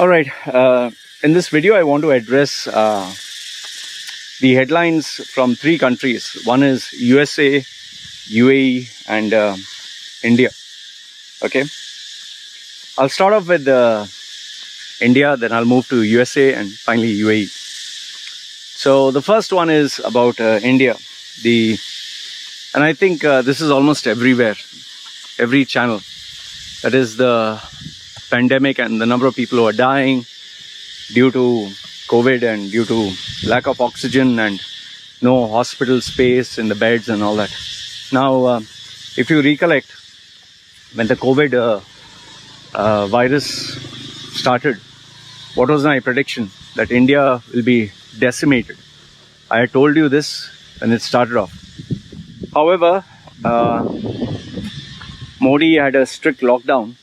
All right. In this video, I want to address the headlines from three countries. One is USA, UAE, and India. Okay. I'll start off with India, then I'll move to USA, and finally UAE. So the first one is about India. And I think this is almost everywhere, every channel. That is the pandemic and the number of people who are dying due to COVID and due to lack of oxygen and no hospital space in the beds and all that. Now, if you recollect, when the COVID virus started, what was my prediction? That India will be decimated. I had told you this when it started off. However, Modi had a strict lockdown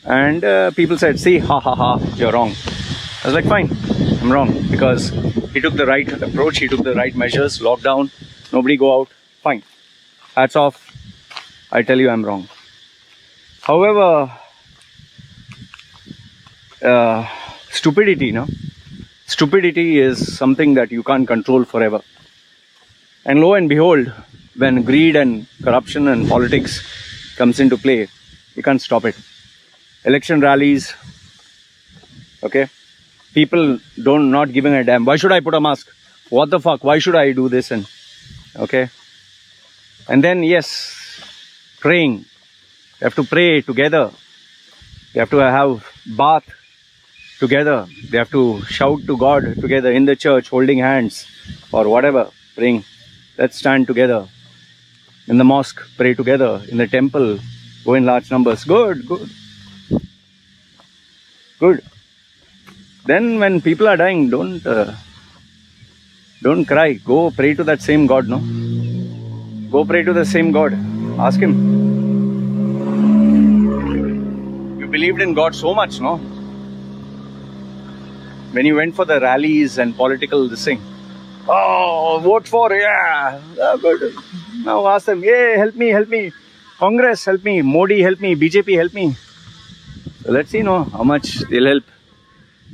and people said, see, ha ha ha, you're wrong. I was like, fine, I'm wrong, because he took the right approach, he took the right measures, lockdown, nobody go out, fine. Hats off, I tell you I'm wrong. However, stupidity is something that you can't control forever. And lo and behold, when greed and corruption and politics comes into play, you can't stop it. Election rallies, okay? People not giving a damn. Why should I put a mask? What the fuck? Why should I do this? And okay? And then yes, praying. You have to pray together. You have to have bath together. They have to shout to God together in the church, holding hands or whatever, praying. Let's stand together. In the mosque, pray together. In the temple, go in large numbers. Good. Then when people are dying, don't cry. Go pray to that same God, no? Go pray to the same God. Ask Him. You believed in God so much, no? When you went for the rallies and political this thing. Oh, vote for, yeah. Good. Now ask them, hey, help me. Congress, help me. Modi, help me. BJP, help me. So let's see, no, how much they'll help.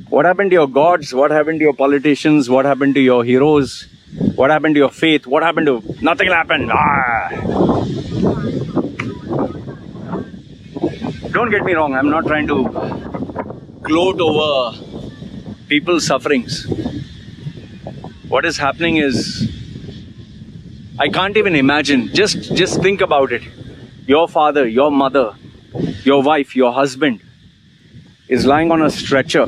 What happened to your gods? What happened to your politicians? What happened to your heroes? What happened to your faith? What happened to... Nothing happened. Don't get me wrong. I'm not trying to gloat over people's sufferings. What is happening is... I can't even imagine. Just think about it. Your father, your mother, your wife, your husband is lying on a stretcher.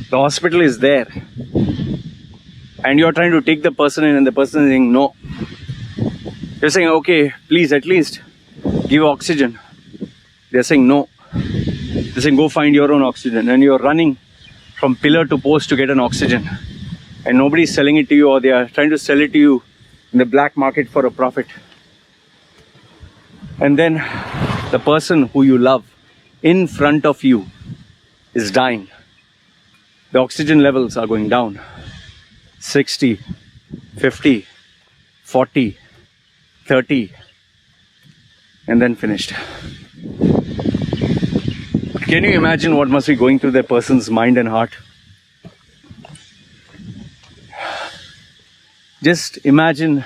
The hospital is there. And you're trying to take the person in and the person is saying no. You're saying, okay, please at least give oxygen. They're saying no. They're saying go find your own oxygen. And you're running from pillar to post to get an oxygen. And nobody's selling it to you, or they are trying to sell it to you in the black market for a profit. And then the person who you love in front of you is dying. The oxygen levels are going down. 60, 50, 40, 30, and then finished. Can you imagine what must be going through that person's mind and heart? Just imagine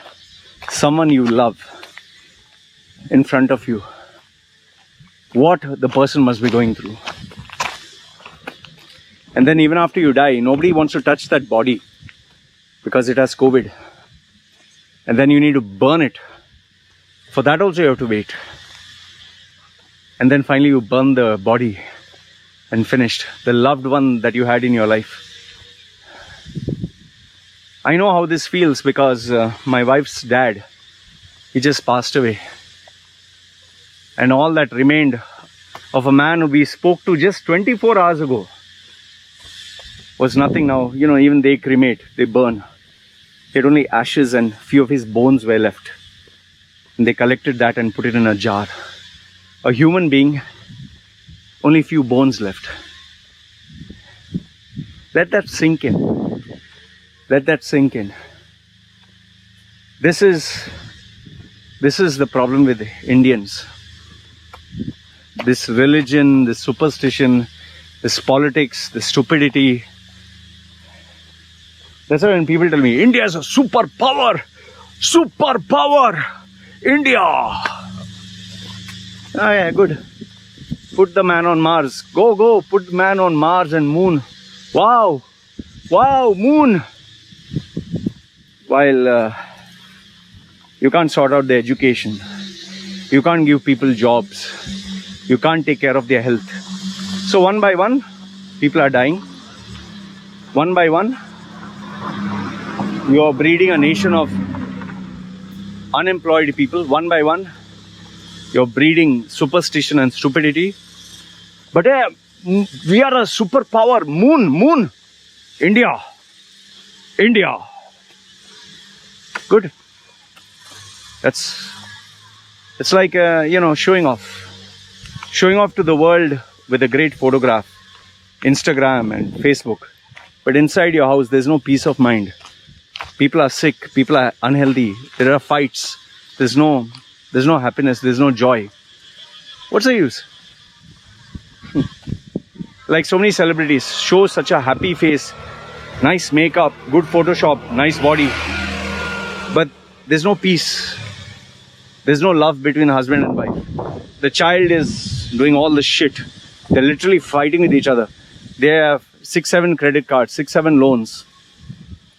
someone you love in front of you. What the person must be going through. And then even after you die, nobody wants to touch that body because it has COVID. And then you need to burn it. For that also you have to wait. And then finally you burn the body and finished. The loved one that you had in your life. I know how this feels because my wife's dad, he just passed away. And all that remained of a man who we spoke to just 24 hours ago was nothing now. You know, even they cremate, they burn. He had only ashes and few of his bones were left. And they collected that and put it in a jar. A human being, only few bones left. Let that sink in. Let that sink in. This is the problem with Indians. This religion, this superstition, this politics, this stupidity. That's why when people tell me, India is a superpower, India. Ah, yeah, good. Put the man on Mars. Go, put man on Mars and moon. Wow, moon. While you can't sort out their education, you can't give people jobs, you can't take care of their health. So one by one, people are dying. One by one, you are breeding a nation of unemployed people. One by one, you're breeding superstition and stupidity. But we are a superpower. Moon. India. Good. It's like showing off to the world with a great photograph, Instagram and Facebook. But inside your house, there's no peace of mind. People are sick. People are unhealthy. There are fights. There's no happiness. There's no joy. What's the use? Like so many celebrities show such a happy face, nice makeup, good Photoshop, nice body. But there's no peace. There's no love between husband and wife. The child is doing all the shit. They're literally fighting with each other. They have 6-7 credit cards, 6-7 loans.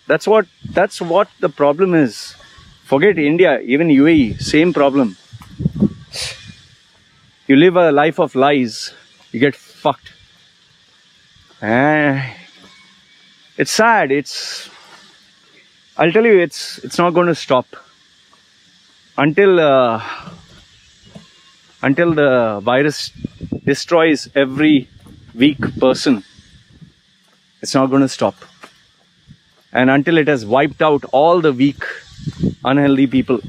That's what the problem is. Forget India, even UAE, same problem. You live a life of lies, you get fucked. It's sad. I'll tell you, it's not going to stop until the virus destroys every weak person. It's not going to stop. And until it has wiped out all the weak, unhealthy people,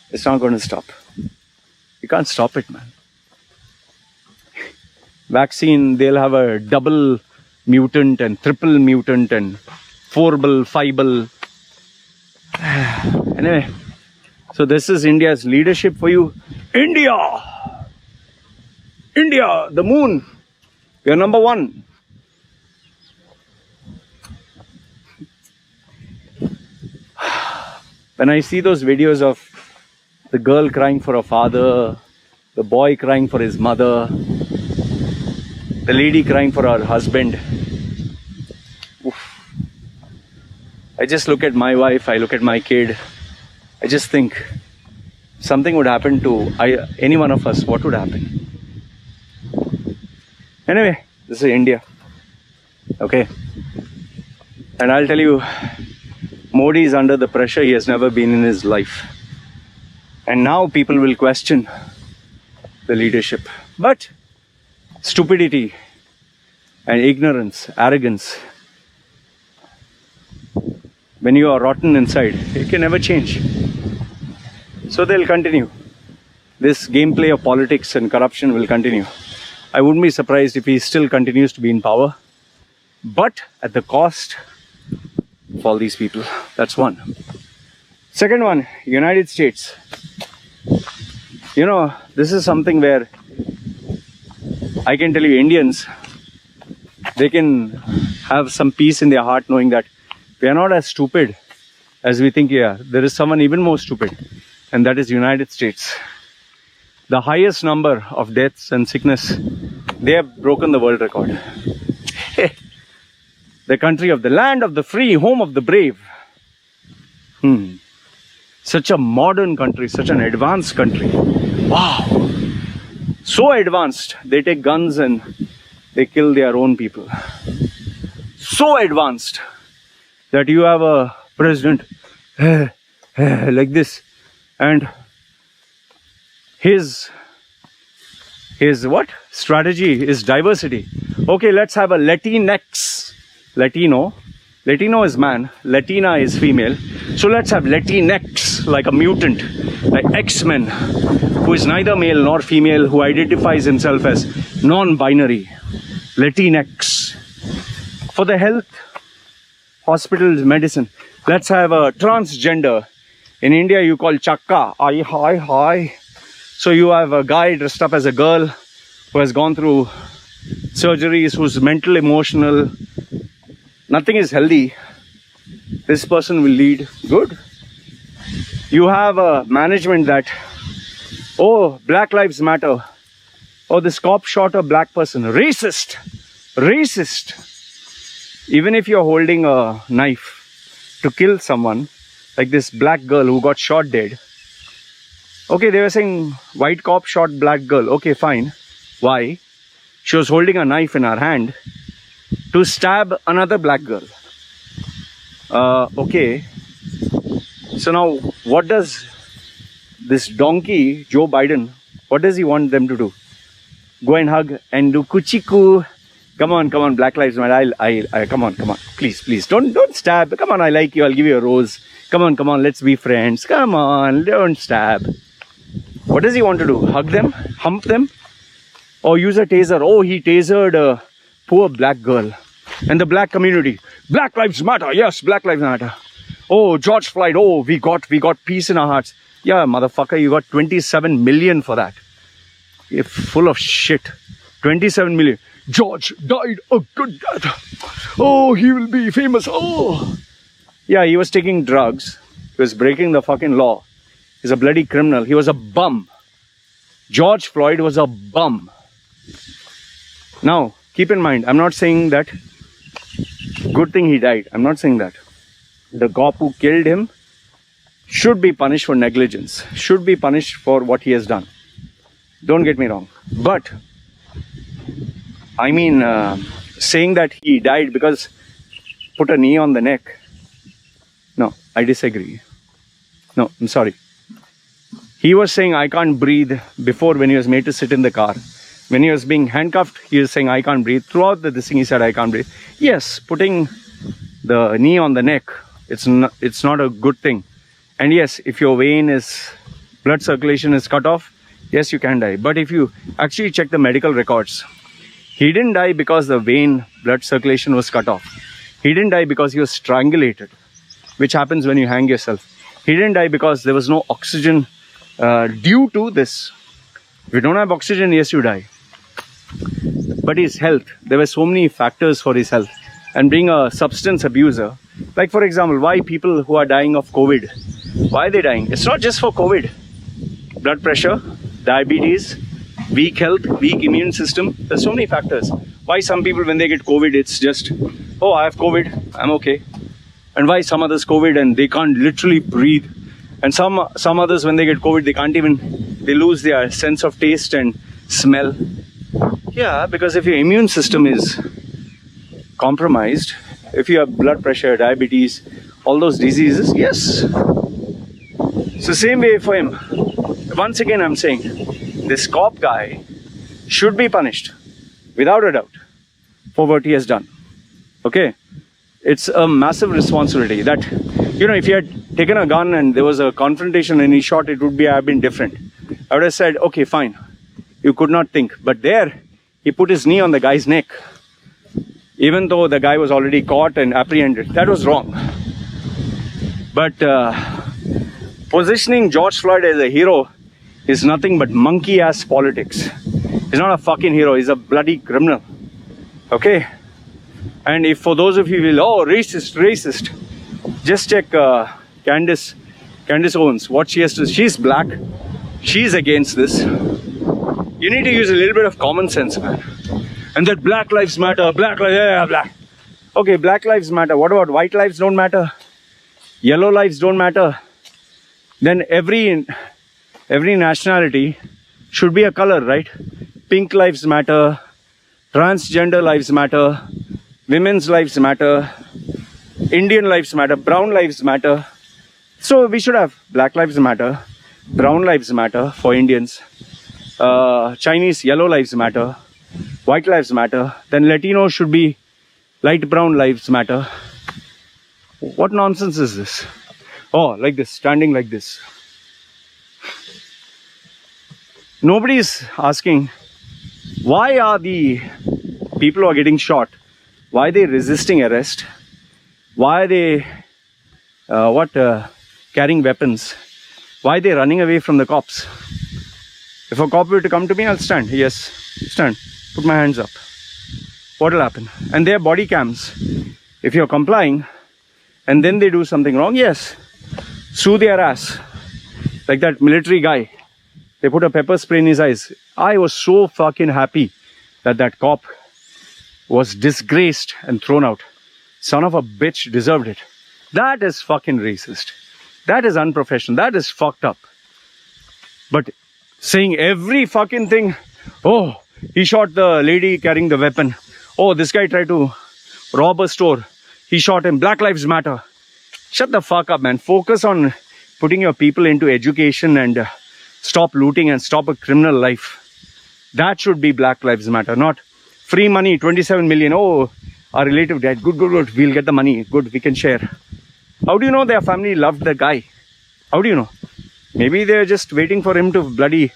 it's not going to stop. You can't stop it, man. Vaccine, they'll have a double mutant and triple mutant and 4-ble, 5-ble. Anyway, so this is India's leadership for you. India, the moon, you're number one. When I see those videos of the girl crying for her father, the boy crying for his mother, the lady crying for her husband, oof. I just look at my wife, I look at my kid, I just think something would happen to any one of us, what would happen? Anyway, this is India. Okay. And I'll tell you, Modi is under the pressure he has never been in his life. And now people will question the leadership. But stupidity and ignorance, arrogance, when you are rotten inside, it can never change. So they'll continue. This gameplay of politics and corruption will continue. I wouldn't be surprised if he still continues to be in power, but at the cost of all these people. That's one. Second one, United States. You know, this is something where I can tell you, Indians, they can have some peace in their heart knowing that we are not as stupid as we think we are. There is someone even more stupid, and that is United States. The highest number of deaths and sickness, they have broken the world record. The country of the land of the free, home of the brave. Such a modern country, such an advanced country. Wow. So advanced, they take guns and they kill their own people. So advanced that you have a president like this, and his what? Strategy is diversity. Okay, let's have a Latinx. Latino is man, Latina is female. So let's have Latinx, like a mutant, like X-Men, who is neither male nor female, who identifies himself as non-binary. Latinx. For the health, hospitals, medicine, let's have a transgender. In India, you call chakka. Hi. So you have a guy dressed up as a girl who has gone through surgeries, who's mental, emotional, nothing is healthy, this person will lead good. You have a management that, oh, Black Lives Matter. Oh, this cop shot a black person. Racist. Racist. Even if you're holding a knife to kill someone, like this black girl who got shot dead. Okay, they were saying white cop shot black girl. Okay, fine. Why? She was holding a knife in her hand to stab another black girl. Okay. So now, what does this donkey, Joe Biden, what does he want them to do? Go and hug and do kuchiku. Come on, Black Lives Matter. Come on. Please, don't stab. Come on, I like you. I'll give you a rose. Come on, let's be friends. Come on, don't stab. What does he want to do? Hug them? Hump them? Or use a taser? Oh, he tasered a poor black girl. And the black community. Black Lives Matter. Yes, Black Lives Matter. Oh, George Floyd. Oh, we got peace in our hearts. Yeah, motherfucker, you got 27 million for that. You're full of shit. 27 million. George died a good death. Oh, he will be famous. Oh. Yeah, he was taking drugs. He was breaking the fucking law. He's a bloody criminal. He was a bum. George Floyd was a bum. Now, keep in mind, I'm not saying that good thing he died. I'm not saying that. The cop who killed him should be punished for negligence. Should be punished for what he has done. Don't get me wrong. But, I mean, saying that he died because put a knee on the neck. No, I disagree. No, I'm sorry. He was saying, I can't breathe before when he was made to sit in the car. When he was being handcuffed, he was saying, I can't breathe. Throughout this thing, he said, I can't breathe. Yes, putting the knee on the neck, it's not a good thing. And yes, if your vein is, blood circulation is cut off, yes, you can die. But if you actually check the medical records, he didn't die because the vein blood circulation was cut off. He didn't die because he was strangulated, which happens when you hang yourself. He didn't die because there was no oxygen due to this. If you don't have oxygen, yes, you die. But his health, there were so many factors for his health. And being a substance abuser, like for example, why people who are dying of COVID, why are they dying? It's not just for COVID. Blood pressure, diabetes, weak health, weak immune system. There's so many factors. Why some people when they get COVID, it's just, oh, I have COVID, I'm okay. And why some others COVID and they can't literally breathe. And some others when they get COVID, they can't even, they lose their sense of taste and smell. Yeah, because if your immune system is compromised, if you have blood pressure, diabetes, all those diseases, yes. So same way for him. Once again, I'm saying, this cop guy should be punished, without a doubt, for what he has done. Okay? It's a massive responsibility that, you know, if he had taken a gun and there was a confrontation and he shot, it would have been different. I would have said, okay, fine. You could not think. But there, he put his knee on the guy's neck. Even though the guy was already caught and apprehended. That was wrong. But positioning George Floyd as a hero is nothing but monkey-ass politics. He's not a fucking hero. He's a bloody criminal. Okay? And if for those of you who will, oh, racist, just check Candace Owens, what she has to, she's black, she's against this. You need to use a little bit of common sense, man. And that Black Lives Matter, black. Okay, Black Lives Matter. What about white lives don't matter? Yellow lives don't matter? Then every nationality should be a color, right? Pink lives matter, transgender lives matter, women's lives matter, Indian lives matter, brown lives matter. So we should have Black Lives Matter, brown lives matter for Indians, Chinese yellow lives matter, white lives matter, then Latino should be light brown lives matter. What nonsense is this? Oh, like this, standing like this. Nobody is asking, why are the people who are getting shot, why are they resisting arrest? Why are they carrying weapons? Why are they running away from the cops? If a cop were to come to me, I'll stand. Yes, stand. Put my hands up. what will happen? And they have body cams. If you're complying and then they do something wrong, yes, sue their ass. Like that military guy, they put a pepper spray in his eyes. I was so fucking happy that that cop was disgraced and thrown out. Son of a bitch deserved it. That is fucking racist. That is unprofessional. That is fucked up. But saying every fucking thing, oh, he shot the lady carrying the weapon. Oh, this guy tried to rob a store. He shot him. Black Lives Matter. Shut the fuck up, man. Focus on putting your people into education and stop looting and stop a criminal life. That should be Black Lives Matter, not free money, 27 million. Oh, our relative died. Good, good, good. We'll get the money. Good, we can share. How do you know their family loved the guy? How do you know? Maybe they're just waiting for him to bloody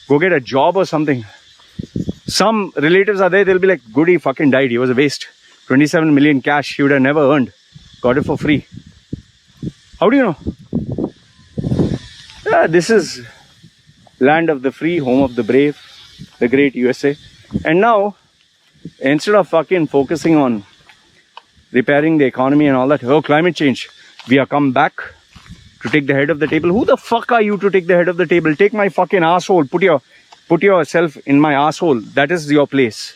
go get a job or something. Some relatives are there, they'll be like, good, he fucking died. He was a waste. 27 million cash he would have never earned. Got it for free. How do you know? Yeah, this is land of the free, home of the brave, the great USA. And now, instead of fucking focusing on repairing the economy and all that, oh, climate change, we are come back to take the head of the table. Who the fuck are you to take the head of the table? Take my fucking asshole. Put yourself in my asshole. That is your place.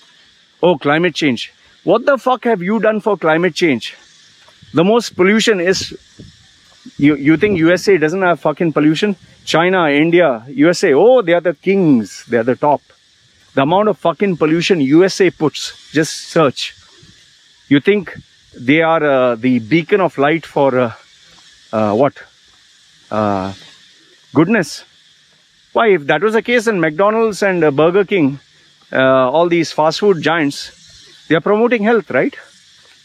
Oh, climate change. What the fuck have you done for climate change? The most pollution is... You think USA doesn't have fucking pollution? China, India, USA. Oh, they are the kings. They are the top. The amount of fucking pollution USA puts. Just search. You think they are the beacon of light for what? Goodness. Why, if that was the case, then McDonald's and Burger King, all these fast food giants, they are promoting health, right?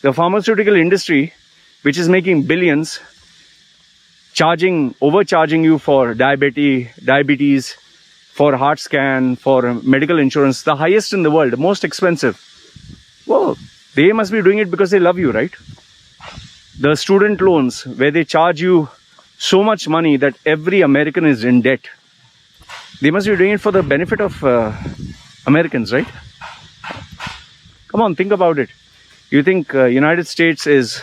The pharmaceutical industry, which is making billions, overcharging you for diabetes, for heart scan, for medical insurance, the highest in the world, most expensive. Well, they must be doing it because they love you, right? The student loans, where they charge you so much money that every American is in debt. They must be doing it for the benefit of Americans, right? Come on, think about it. You think United States is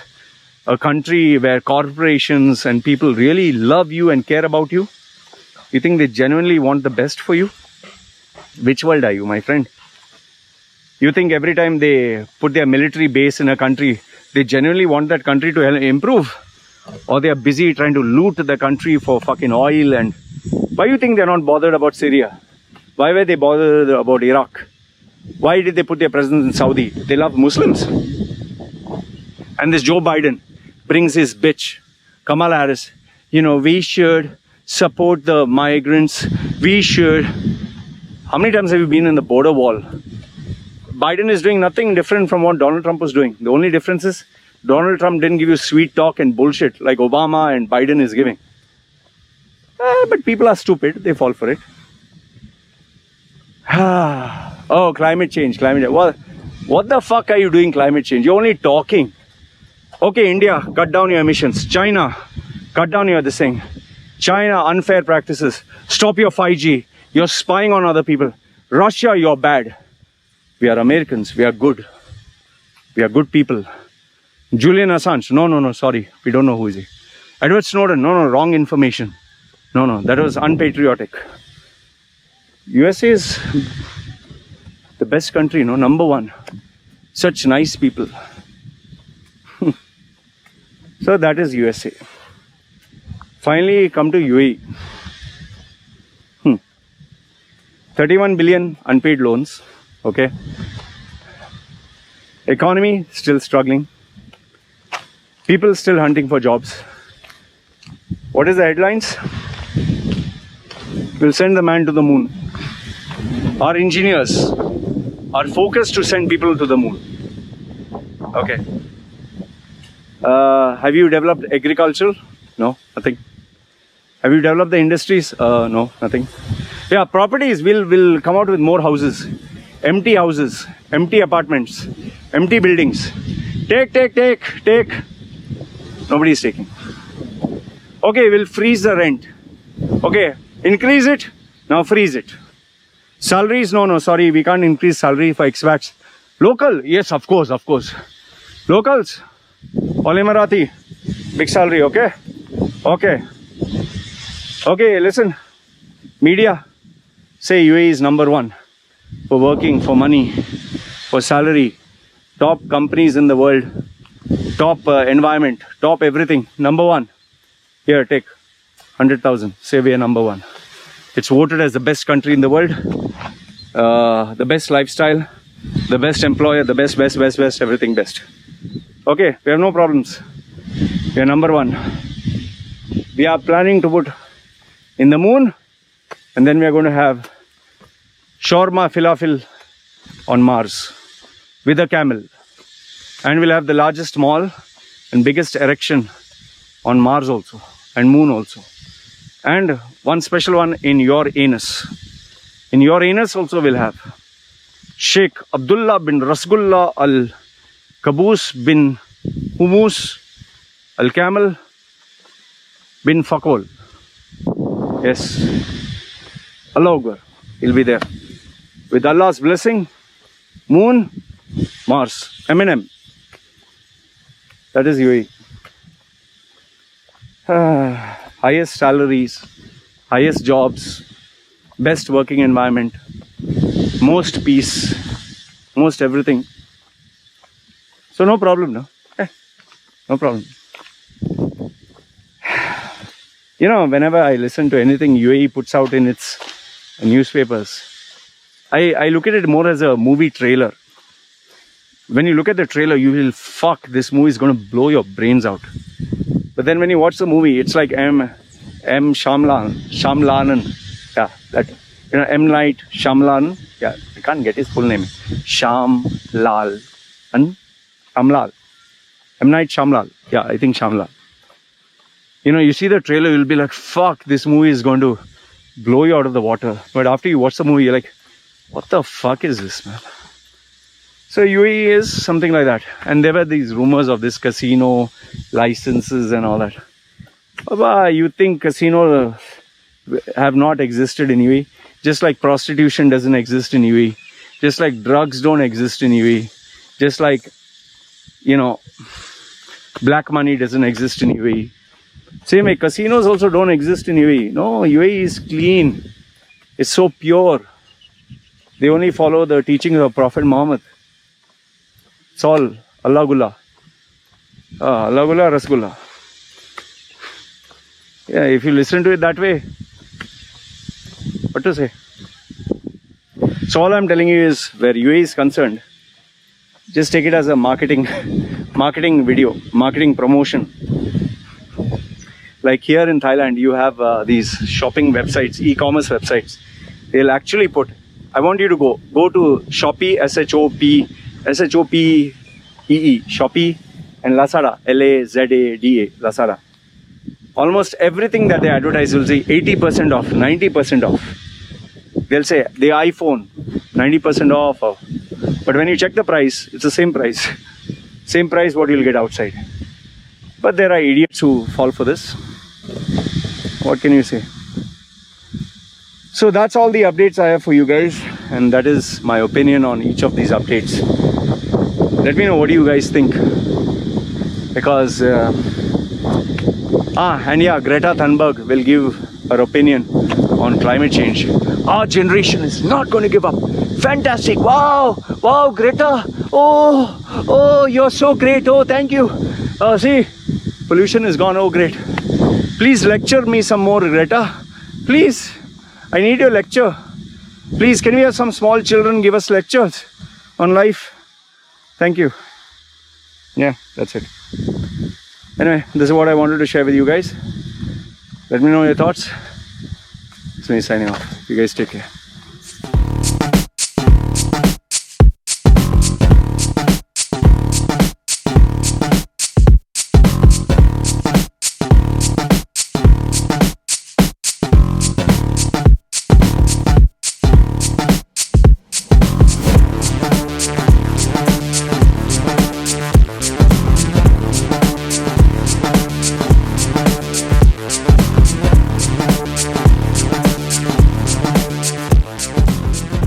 a country where corporations and people really love you and care about you? You think they genuinely want the best for you? Which world are you, my friend? You think every time they put their military base in a country, they genuinely want that country to improve? Or they are busy trying to loot the country for fucking oil? And why do you think they're not bothered about Syria? Why were they bothered about Iraq? Why did they put their presence in Saudi? They love Muslims. And this Joe Biden brings his bitch, Kamala Harris. You know, we should support the migrants. We should. How many times have you been in the border wall? Biden is doing nothing different from what Donald Trump was doing. The only difference is Donald Trump didn't give you sweet talk and bullshit like Obama and Biden is giving. But people are stupid. They fall for it. Oh, climate change. Well, what the fuck are you doing climate change? You're only talking. Okay, India, cut down your emissions. China, cut down your this thing. China, unfair practices. Stop your 5G. You're spying on other people. Russia, you're bad. We are Americans. We are good. We are good people. Julian Assange. No, sorry. We don't know who is he. Edward Snowden. No, wrong information. No, that was unpatriotic. USA is the best country, number one. Such nice people. So that is USA. Finally, come to UAE. 31 billion unpaid loans. Okay. Economy still struggling. People still hunting for jobs. What is the headlines? We'll send the man to the moon. Our engineers are focused to send people to the moon. Okay. Have you developed agriculture? No, nothing. Have you developed the industries? No, nothing. Yeah, properties will come out with more houses. Empty houses, empty apartments, empty buildings. Take. Nobody is taking. Okay, we'll freeze the rent. Okay, increase it. Now freeze it. Salaries, no, sorry, we can't increase salary for expats. Local, yes, of course, of course. Locals, all Emirati, big salary, okay? Okay. Okay, listen. Media, say UAE is number one for working, for money, for salary. Top companies in the world, top environment, top everything. Number one. Here, take 100,000. Say we are number one. It's voted as the best country in the world, the best lifestyle, the best employer, the best, everything best. Okay, we have no problems. We are number one. We are planning to put in the moon, and then we are going to have shawarma falafel on Mars with a camel. And we'll have the largest mall and biggest erection on Mars also, and moon also. And one special one in your anus. In your anus also we'll have Sheikh Abdullah bin Rasgullah Al Qaboos bin Humus Al Camel bin Fakol. Yes. Allah Akbar. He'll be there. With Allah's blessing, moon, Mars, Eminem. That is UAE. Highest salaries, highest jobs, best working environment, most peace, most everything. So no problem, no? No problem. You know, whenever I listen to anything UAE puts out in its newspapers, I look at it more as a movie trailer. When you look at the trailer, you will, fuck, this movie is going to blow your brains out. But then when you watch the movie, it's like M. Shyamalan. Yeah, that, you know, M. Night Shyamalan. Yeah, I can't get his full name. Shyamalan. M. Night Shyamalan. Yeah, I think Shyamalan. You know, you see the trailer, you'll be like, fuck, this movie is going to blow you out of the water. But after you watch the movie, you're like, what the fuck is this, man? So UAE is something like that. And there were these rumors of this casino licenses and all that. Baba, you think casino have not existed in UAE? Just like prostitution doesn't exist in UAE. Just like drugs don't exist in UAE. Just like, you know, black money doesn't exist in UAE. Same way, casinos also don't exist in UAE. No, UAE is clean. It's so pure. They only follow the teachings of Prophet Muhammad. It's all Allah Gullah. Allah Gullah, Rasgullah. Yeah, if you listen to it that way, what to say? So all I'm telling you is, where UAE is concerned, just take it as a marketing video, marketing promotion. Like here in Thailand, you have these shopping websites, e-commerce websites. They'll actually put, I want you to go to Shopee, S-H-O-P-E-E, Shopee, and Lazada, L-A-Z-A-D-A, Lazada. Almost everything that they advertise will say 80% off, 90% off. They'll say the iPhone, 90% off. But when you check the price, it's the same price. Same price what you'll get outside. But there are idiots who fall for this. What can you say? So that's all the updates I have for you guys. And that is my opinion on each of these updates. Let me know what do you guys think. Because, and yeah, Greta Thunberg will give her opinion on climate change. Our generation is not going to give up. Fantastic. Wow, Greta. Oh, you're so great. Oh, thank you. See, pollution is gone. Oh, great. Please lecture me some more, Greta. Please, I need your lecture. Please, can we have some small children give us lectures on life? Thank you. Yeah, that's it. Anyway, this is what I wanted to share with you guys. Let me know your thoughts. It's me signing off. You guys take care.